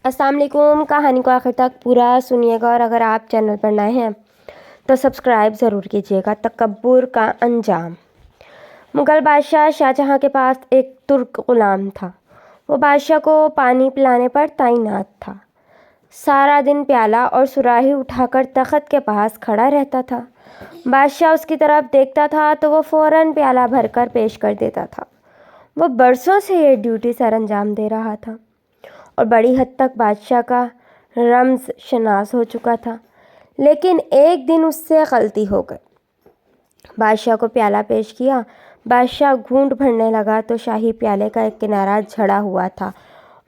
अस्सलाम वालेकुम। कहानी को आखिर तक पूरा सुनिएगा और अगर आप चैनल पर नए हैं तो सब्सक्राइब ज़रूर कीजिएगा। तकब्बुर का अंजाम। मुग़ल बादशाह शाहजहाँ के पास एक तुर्क ग़ुलाम था। वो बादशाह को पानी पिलाने पर तैनात था। सारा दिन प्याला और सुराही उठाकर तख्त के पास खड़ा रहता था। बादशाह उसकी तरफ देखता था तो वो फ़ौरन प्याला भरकर पेश कर देता था। वो बरसों से ये ड्यूटी सर अंजाम दे रहा था और बड़ी हद तक बादशाह का रम्ज़ शनास हो चुका था। लेकिन एक दिन उससे गलती हो गई। बादशाह को प्याला पेश किया। बादशाह घूंट भरने लगा तो शाही प्याले का एक किनारा झड़ा हुआ था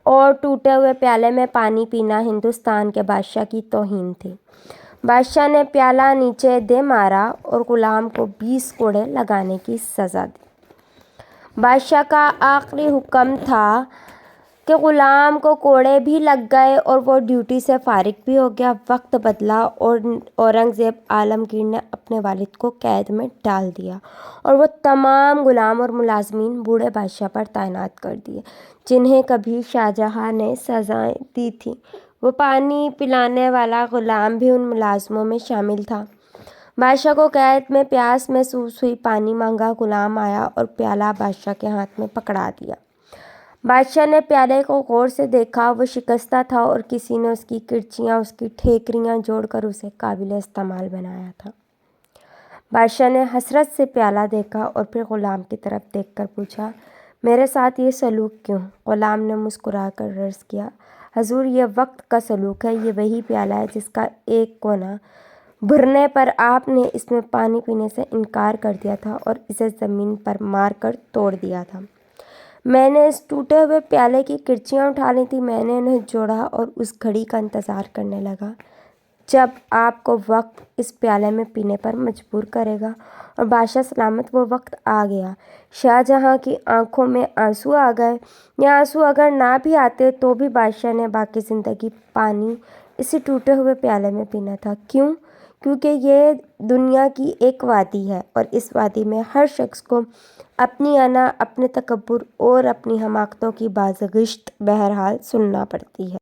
और टूटे हुए प्याले में पानी पीना हिंदुस्तान के बादशाह की तौहीन थी। बादशाह ने प्याला नीचे दे मारा और ग़ुलाम को 20 कोड़े लगाने की सज़ा दी। बादशाह का आखिरी हुक्म था कि ग़ुलाम को कोड़े भी लग गए और वो ड्यूटी से फारिग भी हो गया। वक्त बदला और औरंगज़ेब आलमगीर ने अपने वालिद को कैद में डाल दिया और वो तमाम ग़ुलाम और मुलाज़मीन बूढ़े बादशाह पर तैनात कर दिए जिन्हें कभी शाहजहाँ ने सज़ाएं दी थी। वो पानी पिलाने वाला ग़ुलाम भी उन मुलाज़मों में शामिल था। बादशाह को कैद में प्यास महसूस हुई। पानी मांगा। ग़ुलाम आया और प्याला बादशाह के हाथ में पकड़ा दिया। बादशाह ने प्याले को गौर से देखा। वो शिकस्ता था और किसी ने उसकी किरचियाँ, उसकी ठेकरियाँ जोड़कर उसे काबिल इस्तेमाल बनाया था। बादशाह ने हसरत से प्याला देखा और फिर ग़ुलाम की तरफ देखकर पूछा, मेरे साथ ये सलूक क्यों? ग़ुलाम ने मुस्कुराकर अर्ज़ किया, हजूर, ये वक्त का सलूक है। ये वही प्याला है जिसका एक कोना भरने पर आपने इसमें पानी पीने से इनकार कर दिया था और इसे ज़मीन पर मार कर तोड़ दिया था। मैंने इस टूटे हुए प्याले की किरचियाँ उठा ली थी। मैंने उन्हें जोड़ा और उस घड़ी का इंतज़ार करने लगा जब आपको वक्त इस प्याले में पीने पर मजबूर करेगा। और बादशाह सलामत वो वक्त आ गया। शाहजहाँ की आंखों में आंसू आ गए। ये आंसू अगर ना भी आते तो भी बादशाह ने बाकी ज़िंदगी पानी इसी टूटे हुए प्याले में पीना था। क्यों? क्योंकि ये दुनिया की एक वादी है और इस वादी में हर शख्स को अपनी अना, अपने तकब्बुर और अपनी हमाकतों की बाज़गिश्त बहरहाल सुनना पड़ती है।